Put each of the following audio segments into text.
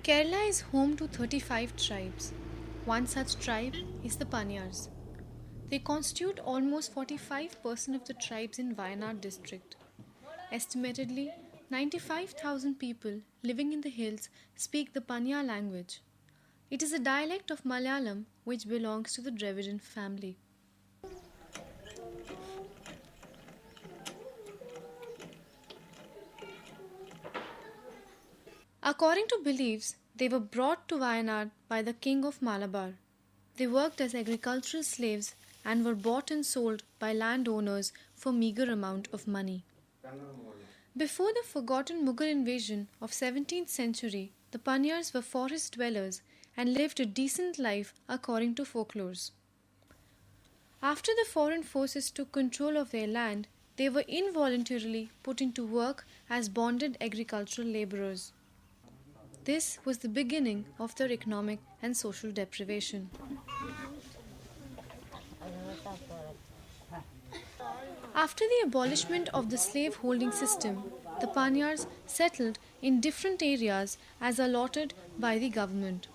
Kerala is home to 35 tribes. One such tribe is the Paniyas. They constitute almost 45% of the tribes in Wayanad district. Estimatedly, 95,000 people living in the hills speak the Paniya language. It is a dialect of Malayalam which belongs to the Dravidian family. According to beliefs, they were brought to Wayanad by the king of Malabar. They worked as agricultural slaves and were bought and sold by landowners for meager amount of money. Before the forgotten Mughal invasion of 17th century, the Paniyas were forest dwellers and lived a decent life according to folklores. After the foreign forces took control of their land, they were involuntarily put into work as bonded agricultural laborers. This was the beginning of their economic and social deprivation. After the abolishment of the slave-holding system, the Paniyas settled in different areas as allotted by the government.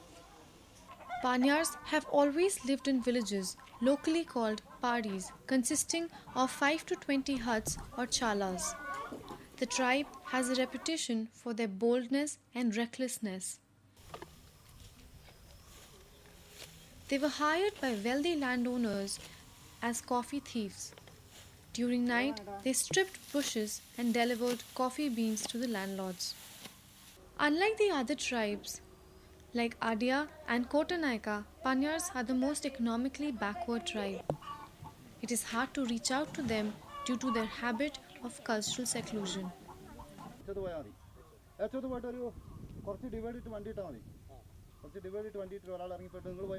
Paniyas have always lived in villages locally called padis, consisting of 5 to 20 huts or chalas. The tribe has a reputation for their boldness and recklessness. They were hired by wealthy landowners as coffee thieves. During night, they stripped bushes and delivered coffee beans to the landlords. Unlike the other tribes, like Adia and Kotanaika, Paniyas are the most economically backward tribe. It is hard to reach out to them due to their habit of cultural seclusion.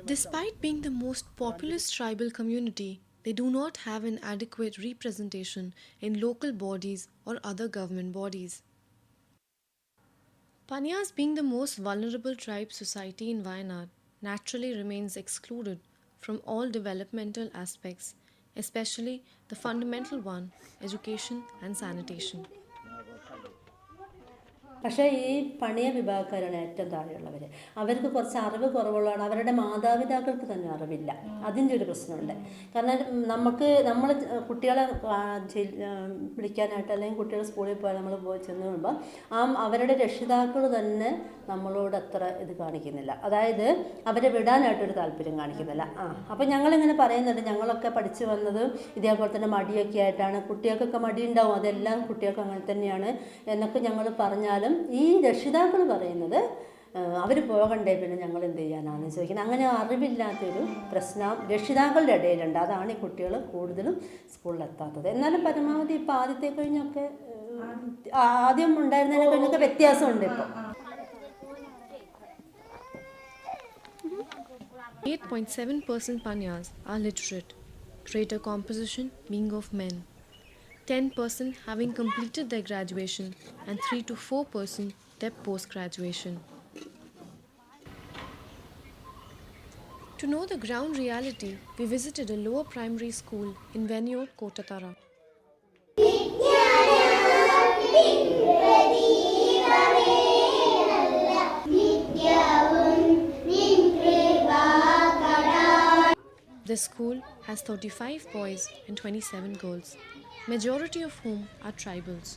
Despite being the most populous tribal community, they do not have an adequate representation in local bodies or other government bodies. Paniyas, being the most vulnerable tribe society in Wayanad, naturally remains excluded from all developmental aspects, especially the fundamental one, education and sanitation. പക്ഷേ ഈ പണിയ വിഭാഗക്കാരാണ് ഏറ്റവും താഴെയുള്ളവർ. അവർക്ക് കുറച്ച് അറിവ് കുറവുള്ളതാണ്. അവരുടെ മാതാപിതാക്കൾക്ക് തന്നെ അറിവില്ല. അതിൻ്റെ ഒരു പ്രശ്നമുണ്ട്. കാരണം നമ്മൾ കുട്ടികളെ വിളിക്കാനായിട്ട് അല്ലെങ്കിൽ കുട്ടികൾ സ്കൂളിൽ പോയാൽ നമ്മൾ പോയി ചെന്ന് കഴിയുമ്പോൾ അവരുടെ രക്ഷിതാക്കൾ തന്നെ നമ്മളോട് അത്ര ഇത് കാണിക്കുന്നില്ല. അതായത് അവരെ വിടാനായിട്ടൊരു താല്പര്യം കാണിക്കുന്നില്ല. അപ്പോൾ ഞങ്ങളിങ്ങനെ പറയുന്നുണ്ട്, ഞങ്ങളൊക്കെ പഠിച്ചു വന്നത് ഇതേപോലെ തന്നെ മടിയൊക്കെ ആയിട്ടാണ്. കുട്ടികൾക്കൊക്കെ മടിയുണ്ടാവും, അതെല്ലാം കുട്ടികൾക്ക് അങ്ങനെ തന്നെയാണ് എന്നൊക്കെ ഞങ്ങൾ പറഞ്ഞാലും ഈ രക്ഷിതാക്കൾ പറയുന്നത് അവർ പോകണ്ടേ, പിന്നെ ഞങ്ങൾ എന്ത് ചെയ്യാനാണെന്ന് ചോദിക്കുന്നത്. അങ്ങനെ അറിവില്ലാത്തൊരു പ്രശ്നം രക്ഷിതാക്കളുടെ ഇടയിലുണ്ട്. അതാണ് ഈ കുട്ടികൾ കൂടുതലും സ്കൂളിലെത്താത്തത്. എന്നാലും പരമാവധി ഇപ്പോൾ ആദ്യത്തെ കഴിഞ്ഞൊക്കെ ആദ്യം ഉണ്ടായിരുന്നതിനെ കഴിഞ്ഞൊക്കെ വ്യത്യാസമുണ്ട്. ഇപ്പോൾ 8.7% Paniyas are literate, greater composition being of men. 10% having completed their graduation and 3 to 4% their post-graduation. To know the ground reality, we visited a lower primary school in Wayanad, Kotatara. The school has 35 boys and 27 girls, majority of whom are tribals.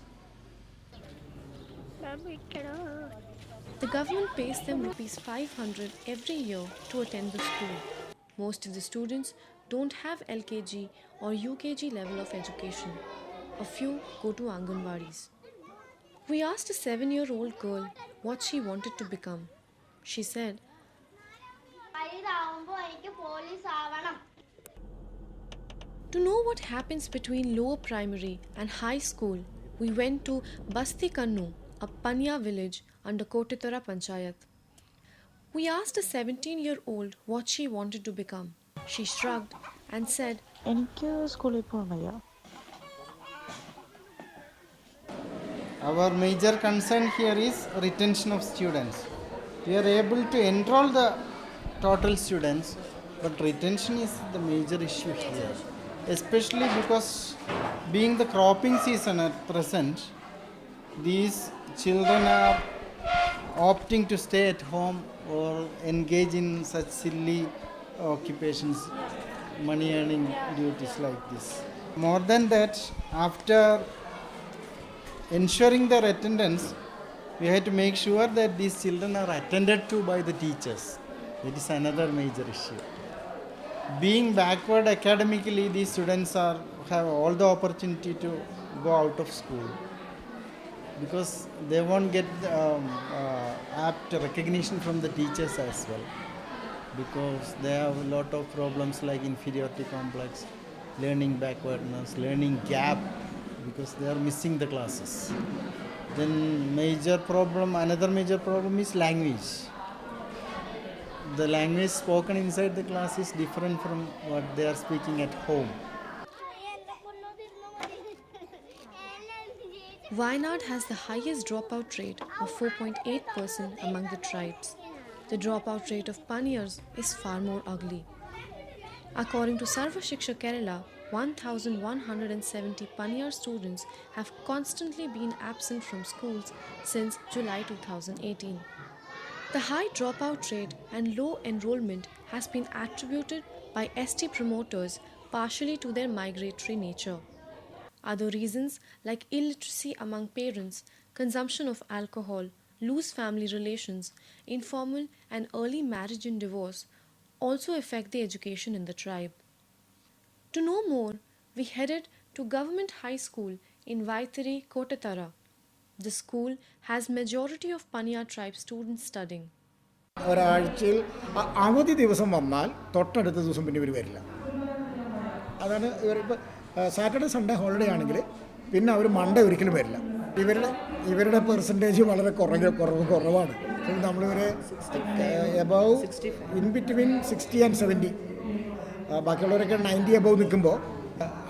The government pays them ₹500 every year to attend the school. Most of the students don't have LKG or UKG level of education. A few go to Anganwadis. We asked a 7-year-old girl what she wanted to become. She said, to know what happens between lower primary and high school, we went to Basti Kannu, a Paniya village under Kottithara Panchayat. We asked a 17-year-old what she wanted to become. She shrugged and said, എനിക്ക് സ്കൂളിൽ പോകാൻ വയ്യ. Our major concern here is retention of students. We are able to enroll the total students, but retention is the major issue here, especially because being the cropping season at present, these children are opting to stay at home or engage in such silly occupations, money earning duties like this. More than that, after ensuring their attendance, we have to make sure that these children are attended to by the teachers. That is another major issue. Being backward academically, these students have all the opportunity to go out of school because they won't get apt recognition from the teachers as well, because they have a lot of problems like inferiority complex, learning backwardness, learning gap, because they are missing the classes. Then another major problem is language. The language spoken inside the class is different from what they are speaking at home. Wayanad has the highest dropout rate of 4.8% among the tribes. The dropout rate of Paniyas is far more ugly. According to Sarva Shiksha Kerala, 1,170 Paniya students have constantly been absent from schools since July 2018. The high dropout rate and low enrollment has been attributed by ST promoters partially to their migratory nature. Other reasons like illiteracy among parents, consumption of alcohol, loose family relations, informal and early marriage and divorce also affect the education in the tribe. To know more, we headed to Government High School in Vaithiri, Kotatara. The school has majority of Paniya tribe students studying. ഒരാഴ്ചയിൽ അവധി ദിവസം വന്നാൽ തൊട്ടടുത്ത ദിവസം പിന്നെ ഇവർ വരില്ല. അതാണ് ഇവരിപ്പോൾ സാറ്റർഡേ സൺഡേ ഹോളിഡേ ആണെങ്കിൽ പിന്നെ അവർ മൺഡേ ഒരിക്കലും വരില്ല. ഇവരുടെ പെർസെൻറ്റേജ് വളരെ കുറവാണ്. നമ്മളിവരെ എബവ് ഇൻ ബിറ്റ്വീൻ 60 and 70, ബാക്കിയുള്ളവരൊക്കെ 90 എബവ് നിൽക്കുമ്പോൾ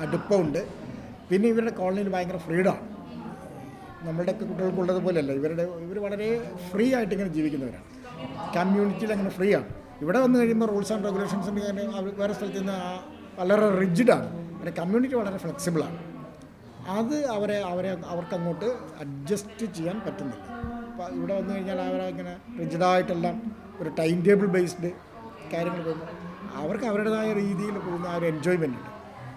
അടുപ്പമുണ്ട്. പിന്നെ ഇവരുടെ കോളനിയിൽ ഭയങ്കര ഫ്രീഡമാണ്. നമ്മളുടെയൊക്കെ കുട്ടികൾക്കുള്ളതുപോലെയല്ല, ഇവർ വളരെ ഫ്രീ ആയിട്ട് ഇങ്ങനെ ജീവിക്കുന്നവരാണ്. കമ്മ്യൂണിറ്റിയിൽ അങ്ങനെ ഫ്രീ ആണ്. ഇവിടെ വന്നു കഴിയുമ്പോൾ റൂൾസ് ആൻഡ് റെഗുലേഷൻസ് വേറെ സ്ഥലത്ത് നിന്ന് വളരെ റിജിഡാണ്. പിന്നെ കമ്മ്യൂണിറ്റി വളരെ ഫ്ലെക്സിബിളാണ്. അത് അവർക്കങ്ങോട്ട് അഡ്ജസ്റ്റ് ചെയ്യാൻ പറ്റുന്നില്ല. അപ്പോൾ ഇവിടെ വന്നു കഴിഞ്ഞാൽ അവരങ്ങനെ റിജിഡായിട്ടെല്ലാം ഒരു ടൈം ടേബിൾ ബേസ്ഡ് കാര്യങ്ങൾ പോകുമ്പോൾ അവർക്ക് അവരുടേതായ രീതിയിൽ പോകുന്ന ആ ഒരു എൻജോയ്മെൻ്റ് ഉണ്ട്.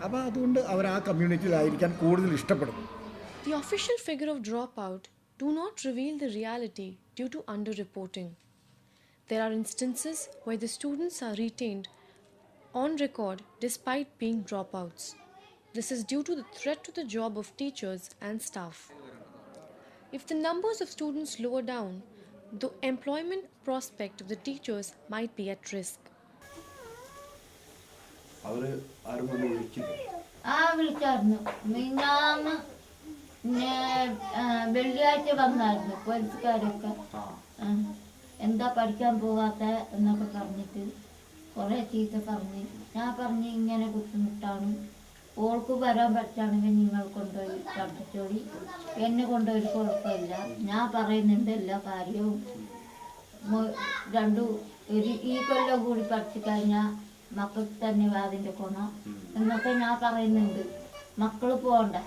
അപ്പോൾ അതുകൊണ്ട് അവർ ആ കമ്മ്യൂണിറ്റിയിലായിരിക്കാൻ കൂടുതൽ ഇഷ്ടപ്പെടും. The official figure of dropout do not reveal the reality due to underreporting. There are instances where the students are retained on record despite being dropouts. This is due to the threat to the job of teachers and staff. If the numbers of students lower down, the employment prospect of the teachers might be at risk. വിളിച്ചായിരുന്നു മിന്നാന്ന് വെള്ളിയാഴ്ച വന്നായിരുന്നു പോലീസുകാരൊക്കെ. എന്താ പഠിക്കാൻ പോകാത്ത എന്നൊക്കെ പറഞ്ഞിട്ട് കുറേ ചീത്ത പറഞ്ഞ്. ഞാൻ പറഞ്ഞ് ഇങ്ങനെ ബുദ്ധിമുട്ടാണ്, ഓൾക്ക് വരാൻ പറ്റുകയാണെങ്കിൽ നിങ്ങൾ കൊണ്ടുപോയി പഠിച്ചോളി, എന്നെ കൊണ്ടുപോയി കുഴപ്പമില്ല, ഞാൻ പറയുന്നുണ്ട് എല്ലാ കാര്യവും. ഈ കൊല്ലം കൂടി പഠിച്ചു കഴിഞ്ഞാൽ മക്കൾക്ക് തന്നെ അതിൻ്റെ ഗുണം എന്നൊക്കെ ഞാൻ പറയുന്നുണ്ട്. മക്കൾ പോകണ്ട.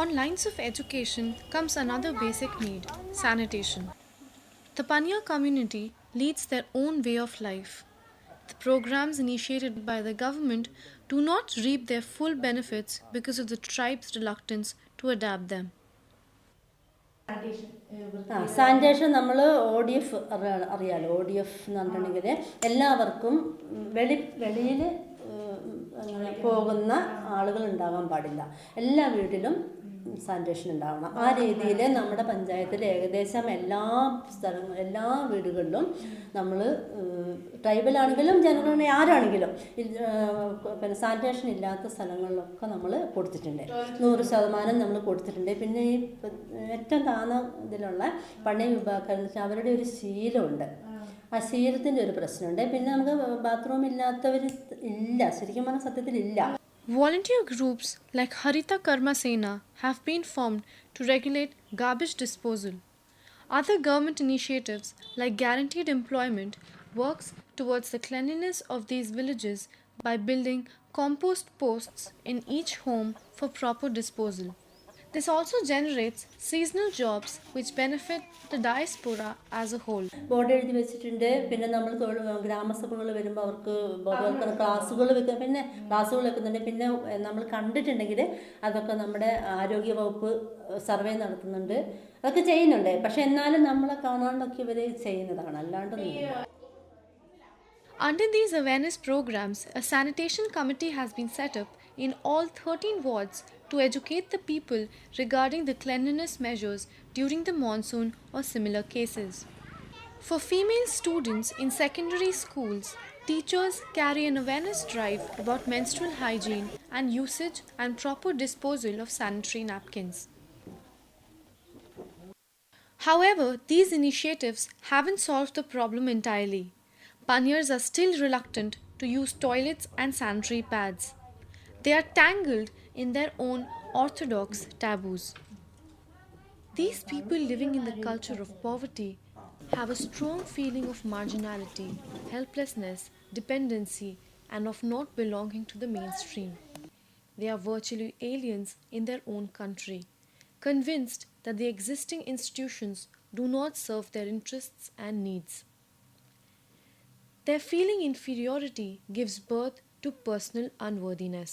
On lines of education comes another basic need, sanitation. The Paniya community leads their own way of life. The programs initiated by the government do not reap their full benefits because of the tribe's reluctance to adapt them. Sanitation നമ്മൾ ODF അറിയാലോ. ODF എന്ന് പറഞ്ഞിട്ടുണ്ടെങ്കിൽ എല്ലാവർക്കും വെളിയിൽ അങ്ങനെ പോകുന്ന ആളുകൾ ഉണ്ടാകാൻ പാടില്ല. എല്ലാ വീട്ടിലും സാനിറ്റേഷൻ ഉണ്ടാവണം. ആ രീതിയിൽ നമ്മുടെ പഞ്ചായത്തിൽ ഏകദേശം എല്ലാ വീടുകളിലും നമ്മൾ ട്രൈബലാണെങ്കിലും ജനറൽ ആരാണെങ്കിലും പിന്നെ സാനിറ്റേഷൻ ഇല്ലാത്ത സ്ഥലങ്ങളിലൊക്കെ നമ്മൾ കൊടുത്തിട്ടുണ്ട്. 100% നമ്മൾ കൊടുത്തിട്ടുണ്ട്. പിന്നെ ഈ ഏറ്റവും താഴ്ന്ന ഇതിലുള്ള പണിയ വിഭാഗക്കാരെന്ന് വെച്ചാൽ അവരുടെ ഒരു ശീലമുണ്ട്. ആ ശീലത്തിൻ്റെ ഒരു പ്രശ്നമുണ്ട്. പിന്നെ നമുക്ക് ബാത്റൂം ഇല്ലാത്തവർ ഇല്ല, ശരിക്കും പറഞ്ഞാൽ സത്യത്തിലില്ല. Volunteer groups like Harita Karma Sena have been formed to regulate garbage disposal. Other government initiatives like guaranteed employment works towards the cleanliness of these villages by building compost posts in each home for proper disposal. This also generates seasonal jobs which benefit the diaspora as a whole. Board എഴുതി വെച്ചിട്ടുണ്ട്. പിന്നെ നമ്മൾ ഗ്രാമസഭകൾ വരുമ്പോൾ അവർക്ക് ബോധവൽക്കരണ ക്ലാസ്സുകൾ വെക്കുക, പിന്നെ ക്ലാസ്സുകൾ വെക്കുന്നുണ്ട്. പിന്നെ നമ്മൾ കണ്ടിട്ടുണ്ടെങ്കിൽ അതൊക്കെ നമ്മുടെ ആരോഗ്യ വകുപ്പ് സർവേ നടത്തുന്നുണ്ട്, അതൊക്കെ ചെയ്യുന്നുണ്ട്. പക്ഷെ എന്നാലും നമ്മളെ കാണാണ്ടൊക്കെ ഇവർ ചെയ്യുന്നതാണ്, അല്ലാണ്ടൊന്നുമില്ല. Under these awareness programs, a sanitation committee has been set up in all 13 wards to educate the people regarding the cleanliness measures during the monsoon or similar cases. For female students in secondary schools, teachers carry an awareness drive about menstrual hygiene and usage and proper disposal of sanitary napkins. However, these initiatives haven't solved the problem entirely. Paniyas are still reluctant to use toilets and sanitary pads. They are tangled in their own orthodox taboos. These people living in the culture of poverty have a strong feeling of marginality, helplessness, dependency, and of not belonging to the mainstream. They are virtually aliens in their own country, convinced that the existing institutions do not serve their interests and needs. Their feeling inferiority gives birth to personal unworthiness.